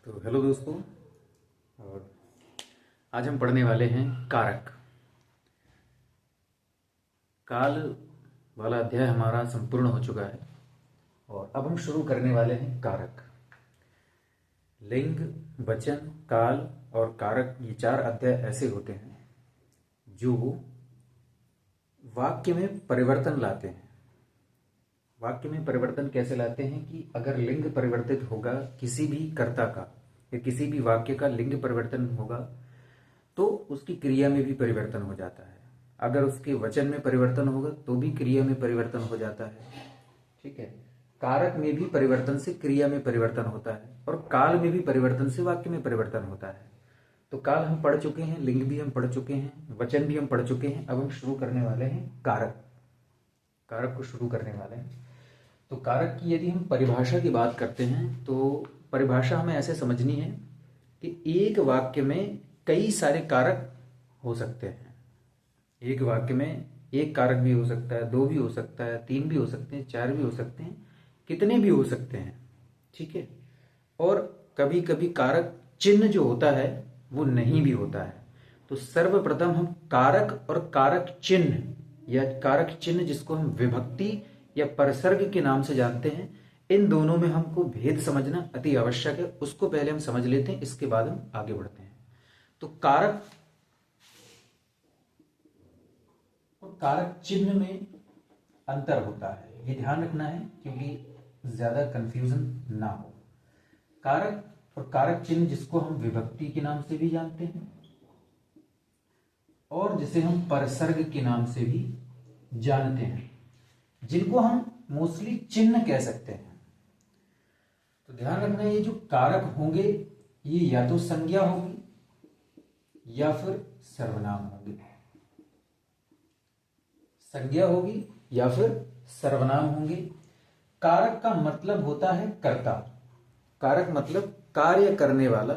तो हेलो दोस्तों। और आज हम पढ़ने वाले हैं कारक। काल वाला अध्याय हमारा संपूर्ण हो चुका है और अब हम शुरू करने वाले हैं कारक। लिंग, वचन, काल और कारक, ये चार अध्याय ऐसे होते हैं जो वाक्य में परिवर्तन लाते हैं। वाक्य में परिवर्तन कैसे लाते हैं कि अगर लिंग परिवर्तित होगा किसी भी कर्ता का या किसी भी वाक्य का लिंग परिवर्तन होगा तो उसकी क्रिया में भी परिवर्तन हो जाता है। अगर उसके वचन में परिवर्तन होगा तो भी क्रिया में परिवर्तन हो जाता है। ठीक है। कारक में भी परिवर्तन से क्रिया में परिवर्तन होता है और काल में भी परिवर्तन से वाक्य में परिवर्तन होता है। तो काल हम पढ़ चुके हैं, लिंग भी हम पढ़ चुके हैं, वचन भी हम पढ़ चुके हैं। अब हम शुरू करने वाले हैं कारक। कारक को शुरू करने वाले हैं। तो कारक की यदि हम परिभाषा की बात करते हैं तो परिभाषा हमें ऐसे समझनी है कि एक वाक्य में कई सारे कारक हो सकते हैं। एक वाक्य में एक कारक भी हो सकता है, दो भी हो सकता है, तीन भी हो सकते हैं, चार भी हो सकते हैं, कितने भी हो सकते हैं। ठीक है। और कभी कभी कारक चिन्ह जो होता है वो नहीं भी होता है। तो सर्वप्रथम हम कारक और कारक चिन्ह या कारक चिन्ह जिसको हम विभक्ति या परसर्ग के नाम से जानते हैं, इन दोनों में हमको भेद समझना अति आवश्यक है। उसको पहले हम समझ लेते हैं, इसके बाद हम आगे बढ़ते हैं। तो कारक और कारक चिन्ह में अंतर होता है, ये ध्यान रखना है क्योंकि ज्यादा कंफ्यूजन ना हो। कारक और कारक चिन्ह जिसको हम विभक्ति के नाम से भी जानते हैं और जिसे हम परसर्ग के नाम से भी जानते हैं, जिनको हम मोस्टली चिन्ह कह सकते हैं। तो ध्यान रखना, ये जो कारक होंगे ये या तो संज्ञा होगी या फिर सर्वनाम होंगे। संज्ञा होगी या फिर सर्वनाम होंगे। कारक का मतलब होता है कर्ता। कारक मतलब कार्य करने वाला।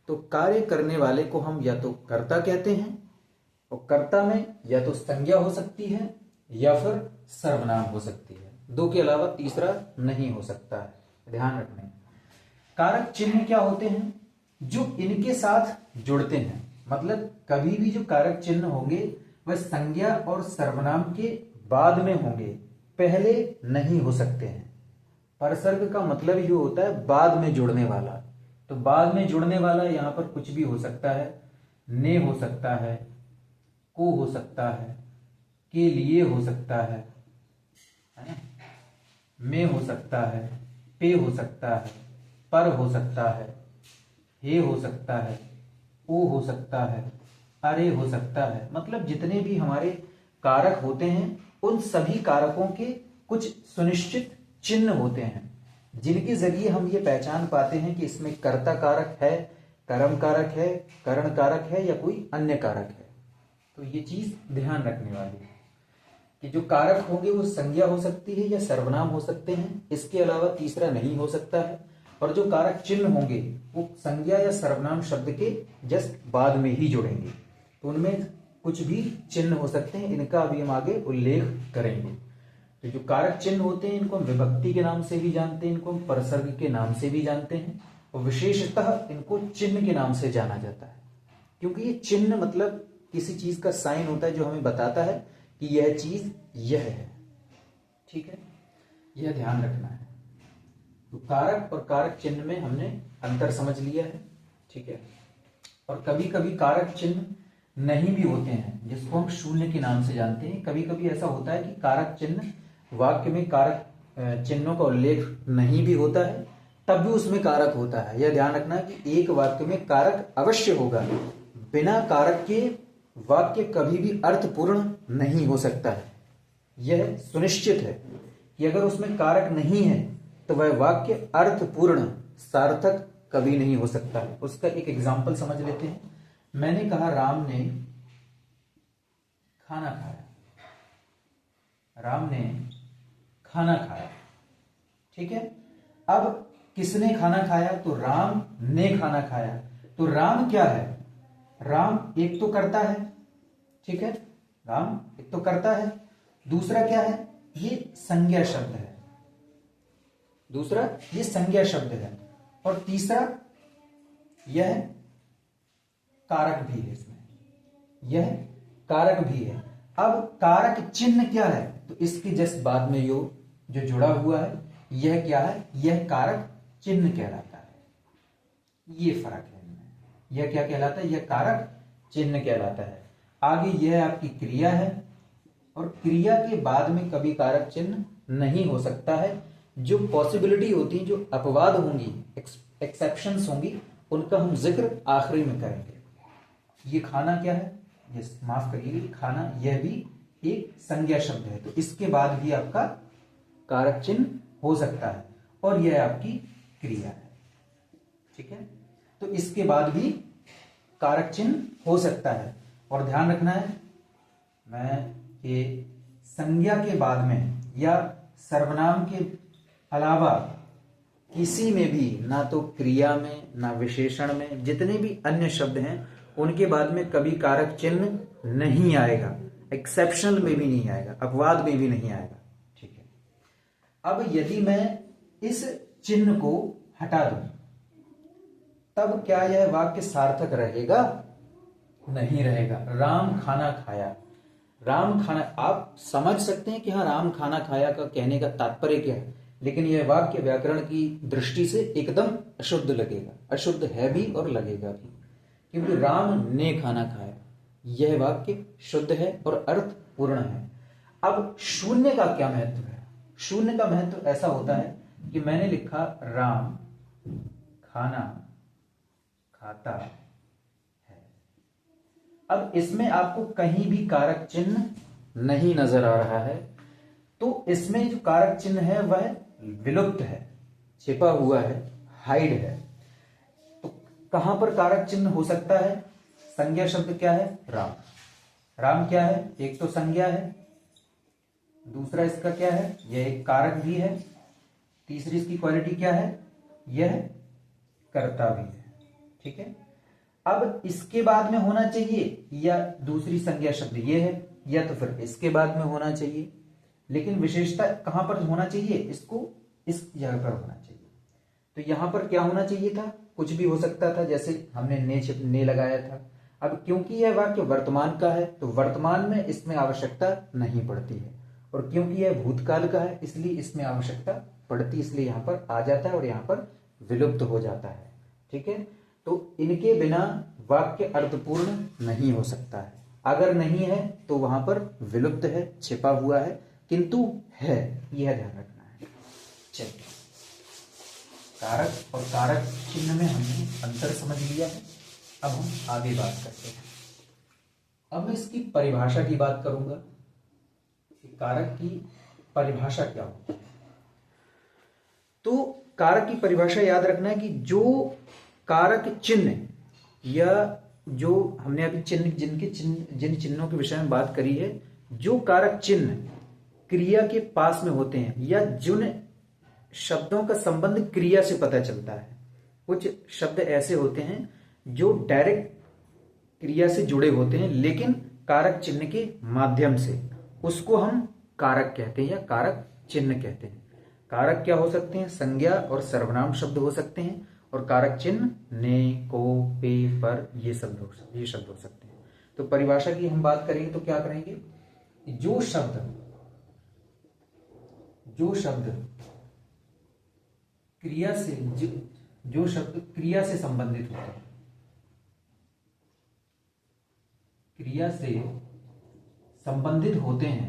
तो कार्य करने वाले को हम या तो कर्ता कहते हैं और कर्ता में या तो संज्ञा हो सकती है या फिर सर्वनाम हो सकती है। दो के अलावा तीसरा नहीं हो सकता है, ध्यान रखना। कारक चिन्ह क्या होते हैं? जो इनके साथ जुड़ते हैं। मतलब कभी भी जो कारक चिन्ह होंगे वह संज्ञा और सर्वनाम के बाद में होंगे, पहले नहीं हो सकते हैं। परसर्ग का मतलब ये होता है बाद में जुड़ने वाला। तो बाद में जुड़ने वाला यहां पर कुछ भी हो सकता है। ने हो सकता है, को हो सकता है, के लिए हो सकता है ना? में हो सकता है, पे हो सकता है, पर हो सकता है, हे हो सकता है, ओ हो सकता है, अरे हो सकता है। मतलब जितने भी हमारे कारक होते हैं उन सभी कारकों के कुछ सुनिश्चित चिन्ह होते हैं जिनके जरिए हम ये पहचान पाते हैं कि इसमें कर्ता कारक है, कर्म कारक है, करण कारक है या कोई अन्य कारक है। तो ये चीज ध्यान रखने वाली है कि जो कारक होंगे वो संज्ञा हो सकती है या सर्वनाम हो सकते हैं, इसके अलावा तीसरा नहीं हो सकता है। और जो कारक चिन्ह होंगे वो संज्ञा या सर्वनाम शब्द के जस्ट बाद में ही जुड़ेंगे। तो उनमें कुछ भी चिन्ह हो सकते हैं, इनका अभी हम आगे उल्लेख करेंगे। तो जो कारक चिन्ह होते हैं इनको हम विभक्ति के नाम से भी जानते हैं, इनको हम परसर्ग के नाम से भी जानते हैं और विशेषतः इनको चिन्ह के नाम से जाना जाता है क्योंकि ये चिन्ह मतलब किसी चीज का साइन होता है जो हमें बताता है कि यह चीज यह है। ठीक है, यह ध्यान रखना है। तो कारक और कारक चिन्ह में हमने अंतर समझ लिया है। ठीक है। और कभी कभी कारक चिन्ह नहीं भी होते हैं जिसको हम शून्य के नाम से जानते हैं। कभी कभी ऐसा होता है कि कारक चिन्ह वाक्य में कारक चिन्हों का उल्लेख नहीं भी होता है, तब भी उसमें कारक होता है। यह ध्यान रखना कि एक वाक्य में कारक अवश्य होगा, बिना कारक के वाक्य कभी भी अर्थपूर्ण नहीं हो सकता है। यह सुनिश्चित है कि अगर उसमें कारक नहीं है तो वह वाक्य अर्थपूर्ण सार्थक कभी नहीं हो सकता है। उसका एक एग्जाम्पल समझ लेते हैं। मैंने कहा राम ने खाना खाया। राम ने खाना खाया। ठीक है। अब किसने खाना खाया? तो राम ने खाना खाया। तो राम क्या है? राम एक तो करता है। ठीक है, राम एक तो करता है। दूसरा क्या है? ये संज्ञा शब्द है। दूसरा ये संज्ञा शब्द है। और तीसरा यह कारक भी है, इसमें यह कारक भी है। अब कारक चिन्ह क्या है, तो इसके जस्ट बाद में जो जुड़ा हुआ है यह क्या है, यह कारक चिन्ह कहलाता है। ये फर्क है इनमें, यह क्या कहलाता है, यह कारक चिन्ह कहलाता है। आगे यह आपकी क्रिया है, और क्रिया के बाद में कभी कारक चिन्ह नहीं हो सकता है। जो पॉसिबिलिटी होती है, जो अपवाद होंगी, एक्सेप्शंस होंगी, उनका हम जिक्र आखिरी में करेंगे। ये खाना क्या है, ये माफ करिए, खाना यह भी एक संज्ञा शब्द है, तो इसके बाद भी आपका कारक चिन्ह हो सकता है, और यह आपकी क्रिया है। ठीक है, तो इसके बाद भी कारक चिन्ह हो सकता है। और ध्यान रखना है, मैं ये संज्ञा के बाद में या सर्वनाम के अलावा किसी में भी, ना तो क्रिया में ना विशेषण में, जितने भी अन्य शब्द हैं उनके बाद में कभी कारक चिन्ह नहीं आएगा, एक्सेप्शनल में भी नहीं आएगा, अपवाद में भी नहीं आएगा। ठीक है, अब यदि मैं इस चिन्ह को हटा दूं तब क्या यह वाक्य सार्थक रहेगा? नहीं रहेगा। राम खाना खाया, राम खाना, आप समझ सकते हैं कि हाँ राम खाना खाया का कहने का तात्पर्य क्या है, लेकिन यह वाक्य व्याकरण की दृष्टि से एकदम अशुद्ध लगेगा, अशुद्ध है भी और लगेगा भी, क्योंकि राम ने खाना खाया, यह वाक्य शुद्ध है और अर्थ पूर्ण है। अब शून्य का क्या महत्व है? शून्य का महत्व ऐसा होता है कि मैंने लिखा राम खाना खाता है, अब इसमें आपको कहीं भी कारक चिन्ह नहीं नजर आ रहा है, तो इसमें जो कारक चिन्ह है वह विलुप्त है, छिपा हुआ है, हाइड है। तो कहां पर कारक चिन्ह हो सकता है? संज्ञा शब्द क्या है? राम। राम क्या है? एक तो संज्ञा है, दूसरा इसका क्या है, यह एक कारक भी है, तीसरी इसकी क्वालिटी क्या है, यह कर्ता भी है। ठीक है, अब इसके बाद में होना चाहिए या दूसरी संज्ञा शब्द ये है, या तो फिर इसके बाद में होना चाहिए, लेकिन विशेषता कहां पर होना चाहिए? इसको इस जगह पर होना चाहिए। तो यहां पर क्या होना चाहिए था? कुछ भी हो सकता था, जैसे हमने ने लगाया था। अब क्योंकि यह वाक्य वर्तमान का है तो वर्तमान में इसमें आवश्यकता नहीं पड़ती है, और क्योंकि यह भूतकाल का है इसलिए इसमें आवश्यकता पड़ती, इसलिए यहां पर आ जाता है और यहां पर विलुप्त हो जाता है। ठीक है, तो इनके बिना वाक्य अर्थपूर्ण नहीं हो सकता है। अगर नहीं है तो वहां पर विलुप्त है, छिपा हुआ है, किंतु है, यह ध्यान रखना है। चलिए, कारक और कारक चिन्ह में हमने अंतर समझ लिया है। अब हम आगे बात करते हैं। अब मैं इसकी परिभाषा की बात करूंगा कि कारक की परिभाषा क्या होती है। तो कारक की परिभाषा याद रखना है कि जो कारक चिन्ह या जो हमने अभी जिन चिन्हों के विषय में बात करी है, जो कारक चिन्ह क्रिया के पास में होते हैं या जिन शब्दों का संबंध क्रिया से पता चलता है। कुछ शब्द ऐसे होते हैं जो डायरेक्ट क्रिया से जुड़े होते हैं लेकिन कारक चिन्ह के माध्यम से, उसको हम कारक कहते हैं या कारक चिन्ह कहते हैं। कारक क्या हो सकते हैं? संज्ञा और सर्वनाम शब्द हो सकते हैं, और कारक चिन्ह ने, को, पे, पर, ये शब्द हो सकते हैं। तो परिभाषा की हम बात करेंगे तो क्या करेंगे? जो शब्द क्रिया से, जो शब्द क्रिया से संबंधित होते हैं, क्रिया से संबंधित होते हैं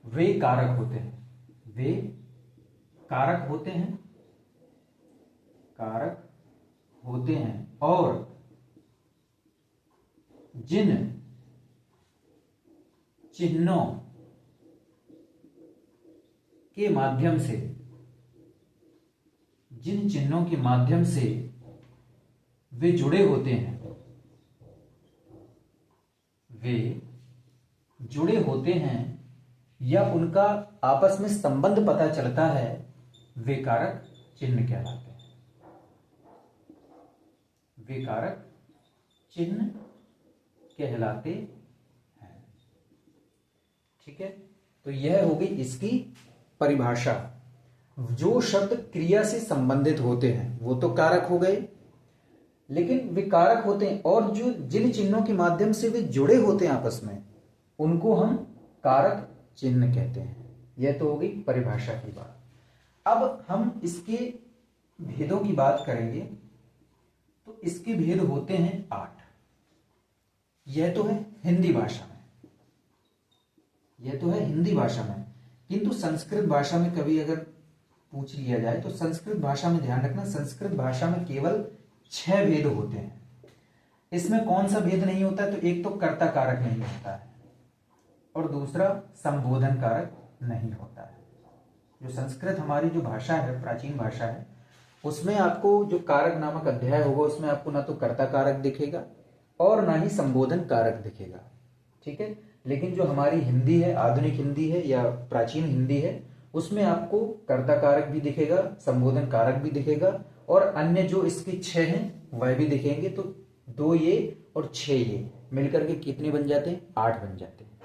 वे कारक होते हैं, वे कारक होते हैं, और जिन चिन्हों के माध्यम से वे जुड़े होते हैं या उनका आपस में संबंध पता चलता है, वे कारक चिन्ह कहलाते हैं। वे कारक चिन्ह कहलाते हैं। ठीक है, तो यह हो गई इसकी परिभाषा। जो शब्द क्रिया से संबंधित होते हैं वो तो कारक हो गए, लेकिन वे कारक होते हैं और जो जिन चिन्हों के माध्यम से वे जुड़े होते हैं आपस में उनको हम कारक चिन्ह कहते हैं। यह तो हो गई परिभाषा की बात। अब हम इसके भेदों की बात करेंगे तो इसके भेद होते हैं 8। यह तो है हिंदी भाषा में, यह तो है हिंदी भाषा में, किंतु संस्कृत भाषा में कभी अगर पूछ लिया जाए तो संस्कृत भाषा में ध्यान रखना, संस्कृत भाषा में केवल 6 भेद होते हैं। इसमें कौन सा भेद नहीं होता है? तो एक तो कर्ता कारक नहीं होता है और दूसरा संबोधन कारक नहीं होता है। जो संस्कृत हमारी जो भाषा है, प्राचीन भाषा है, उसमें आपको जो कारक नामक अध्याय होगा उसमें आपको ना तो कर्ता कारक दिखेगा और ना ही संबोधन कारक दिखेगा, ठीक है। लेकिन जो हमारी हिंदी है, आधुनिक हिंदी है या प्राचीन हिंदी है, उसमें आपको कर्ता कारक भी दिखेगा, संबोधन कारक भी दिखेगा और अन्य जो इसके 6 हैं वह भी दिखेंगे। तो 2 ये और 6 ये मिलकर के कितने बन जाते हैं? 8 बन जाते हैं।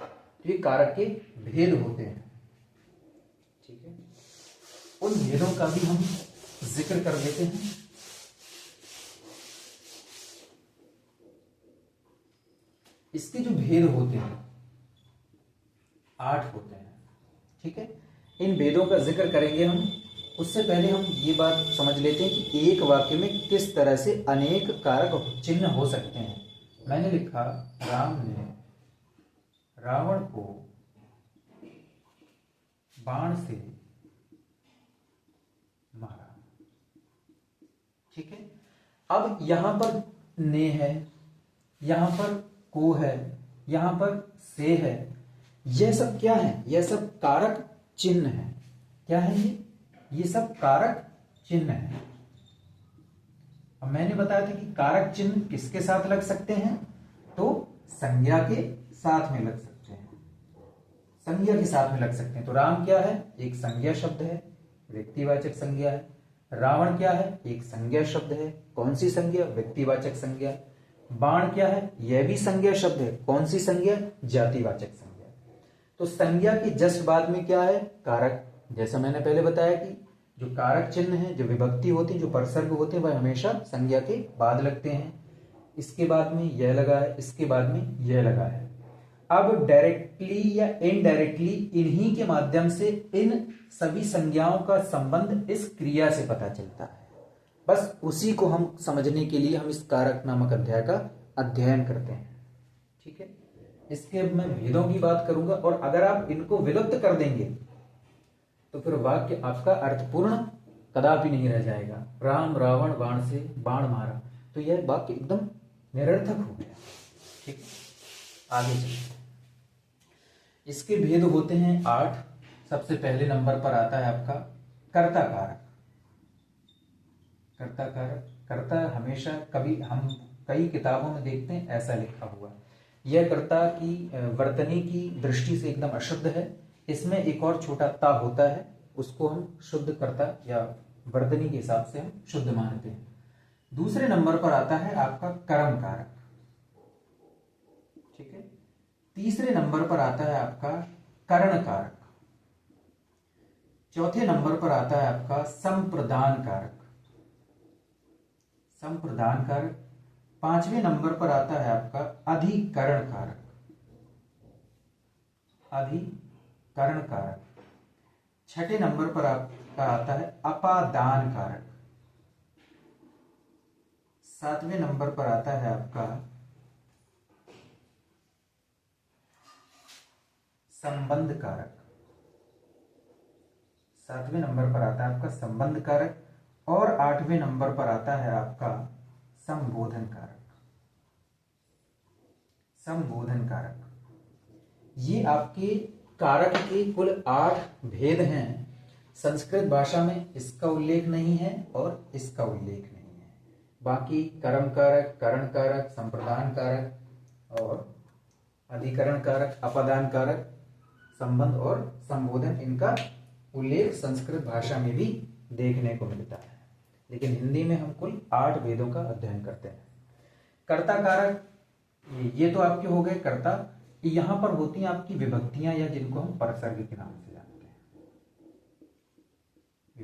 तो ये कारक के भेद होते हैं, ठीक है। उन भेदों का भी हम जिक्र कर देते हैं। इसके जो भेद होते हैं 8 होते हैं, ठीक है। इन भेदों का जिक्र करेंगे हम। उससे पहले हम ये बात समझ लेते हैं कि एक वाक्य में किस तरह से अनेक कारक चिन्ह हो सकते हैं। मैंने लिखा राम ने रावण को बाण से मारा, ठीक है। अब यहां पर ने है, यहां पर को है, यहां पर से है, यह सब क्या है? यह सब कारक चिन्ह है। क्या है ये सब कारक चिन्ह है। अब मैंने बताया था कि कारक चिन्ह किसके साथ लग सकते हैं? तो संज्ञा के साथ में लग सकते हैं, संज्ञा के साथ में लग सकते हैं। तो राम क्या है? एक संज्ञा शब्द है, व्यक्तिवाचक संज्ञा है। रावण क्या है? एक संज्ञा शब्द है। कौन सी संज्ञा? व्यक्तिवाचक संज्ञा। बाण क्या है? यह भी संज्ञा शब्द है। कौन सी संज्ञा? जातिवाचक संज्ञा। तो संज्ञा के जस्ट बाद में क्या है? कारक। जैसा मैंने पहले बताया कि जो कारक चिन्ह है, जो विभक्ति होती है, जो परसर्ग होते हैं, वह हमेशा संज्ञा के बाद लगते हैं। इसके बाद में यह लगा है, इसके बाद में यह लगा है। अब डायरेक्टली या इनडायरेक्टली इन्हीं के माध्यम से इन सभी संज्ञाओं का संबंध इस क्रिया से पता चलता है। बस उसी को हम समझने के लिए हम इस कारक नामक अध्याय का अध्ययन करते हैं, ठीक है। इसके अब मैं भेदों की बात करूंगा और अगर आप इनको विलुप्त कर देंगे तो फिर वाक्य आपका अर्थपूर्ण कदापि नहीं रह जाएगा। राम रावण बाण से बाण मारा, तो यह वाक्य एकदम निरर्थक हो गया, ठीक है। आगे चलते हैं। इसके भेद होते हैं 8। सबसे पहले नंबर पर आता है आपका कर्ता कारक। कर्ता कारक, कर्ता हमेशा कभी हम कई किताबों में देखते हैं ऐसा लिखा हुआ है। यह कर्ता की वर्तनी की दृष्टि से एकदम अशुद्ध है। इसमें एक और छोटा ता होता है, उसको हम शुद्ध कर्ता या वर्तनी के हिसाब से हम शुद्ध मानते हैं। दूसरे नंबर पर आता है आपका कर्म कारक, ठीक है। तीसरे नंबर पर आता है आपका कर्ण कारक। चौथे नंबर पर आता है आपका संप्रदान कारक, संप्रदान कारक। पांचवें नंबर पर आता है आपका अधिकरण कारक, अधिकरण कारक। छठे नंबर पर आपका आता है अपादान कारक। सातवें नंबर पर आता है आपका संबंध कारक। सातवें नंबर पर आता है आपका संबंध कारक और आठवें नंबर पर आता है आपका संबोधन कारक, संबोधन कारक। ये आपके कारक के कुल 8 भेद हैं। संस्कृत भाषा में इसका उल्लेख नहीं है और इसका उल्लेख नहीं है। बाकी कर्म कारक, कर्ण कारक, संप्रदान कारक और अधिकरण कारक, अपादान कारक, संबंध और संबोधन, इनका उल्लेख संस्कृत भाषा में भी देखने को मिलता है। लेकिन हिंदी में हम कुल 8 वेदों का अध्ययन करते हैं। कर्ता कारक ये तो आपके हो गए कर्ता। यहां पर होती हैं आपकी विभक्तियां या जिनको हम परसर्ग के नाम से जानते हैं।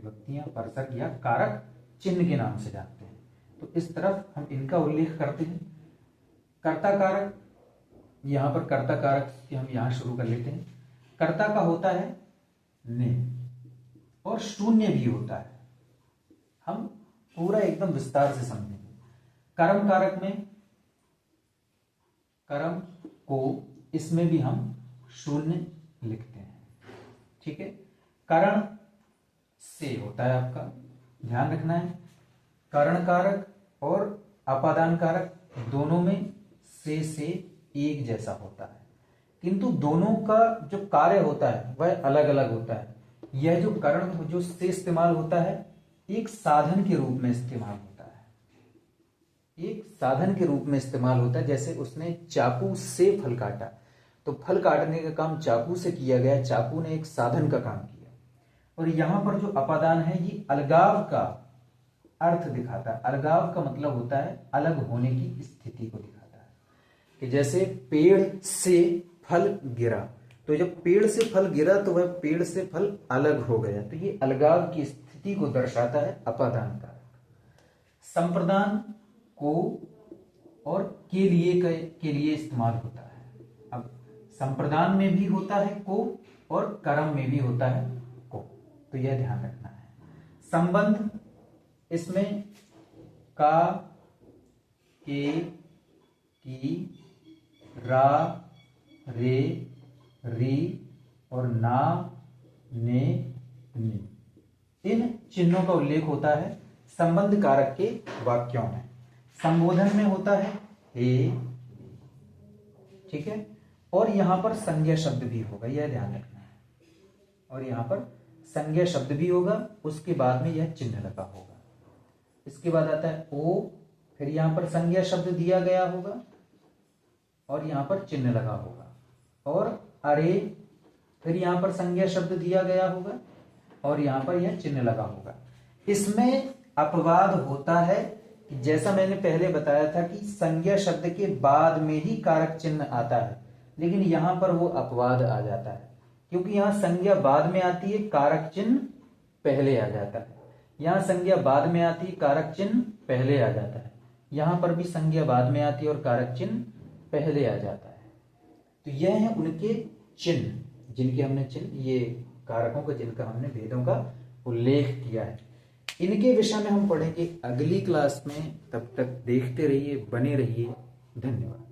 विभक्तियां परसक या कारक चिन्ह के नाम से जानते हैं। तो इस तरफ हम इनका उल्लेख करते हैं। कर्ता कारक, यहां पर कर्ता कारक की हम यहां शुरू कर लेते हैं। कर्ता का होता है ने और शून्य भी होता है। हम पूरा एकदम विस्तार से समझेंगे। कर्म कारक में कर्म को, इसमें भी हम शून्य लिखते हैं। ठीक है। करण से होता है आपका, ध्यान रखना है। करण कारक और अपादान कारक दोनों में से एक जैसा होता है, किंतु दोनों का जो कार्य होता है वह अलग अलग होता है। यह जो करण जो से इस्तेमाल होता है एक साधन के रूप में इस्तेमाल होता है, एक साधन के रूप में इस्तेमाल होता है। जैसे उसने चाकू से फल काटा, तो फल काटने का काम चाकू से किया गया, चाकू ने एक साधन का काम किया। और यहां पर जो अपादान है ये अलगाव का अर्थ दिखाता है। अलगाव का मतलब होता है अलग होने की स्थिति को दिखाता है, कि जैसे पेड़ से फल गिरा, तो जब पेड़ से फल गिरा तो वह पेड़ से फल अलग हो गया, तो ये अलगाव की स्थिति को दर्शाता है अपादान कारक। संप्रदान को और के लिए इस्तेमाल होता है। अब संप्रदान में भी होता है को और कर्म में भी होता है को, तो यह ध्यान रखना है। संबंध, इसमें का, के, की, रा, रे, री और ना, ने, नी, इन चिन्हों का उल्लेख होता है संबंध कारक के वाक्यों में। संबोधन में होता है हे, ठीक है। और यहां पर संज्ञा शब्द भी होगा, यह ध्यान रखना है। और यहां पर संज्ञा शब्द भी होगा, उसके बाद में यह चिन्ह लगा होगा। इसके बाद आता है ओ, फिर यहां पर संज्ञा शब्द दिया गया होगा और यहां पर चिन्ह लगा होगा। और अरे, फिर यहां पर संज्ञा शब्द दिया गया होगा और यहां पर यह चिन्ह लगा होगा। इसमें अपवाद होता है, जैसा मैंने पहले बताया था कि संज्ञा शब्द के बाद में ही कारक चिन्ह आता है, लेकिन यहां पर वो अपवाद आ जाता है, क्योंकि यहां संज्ञा बाद में आती है, कारक चिन्ह पहले आ जाता है। यहां संज्ञा बाद में आती है, कारक चिन्ह पहले आ जाता है। यहां पर भी संज्ञा बाद में आती है और कारक चिन्ह पहले आ जाता है। तो यह है उनके चिन्ह, जिनके हमने चिन्ह, ये कारकों का जिनका हमने भेदों का उल्लेख किया है। इनके विषय में हम पढ़ेंगे अगली क्लास में। तब तक देखते रहिए, बने रहिए। धन्यवाद।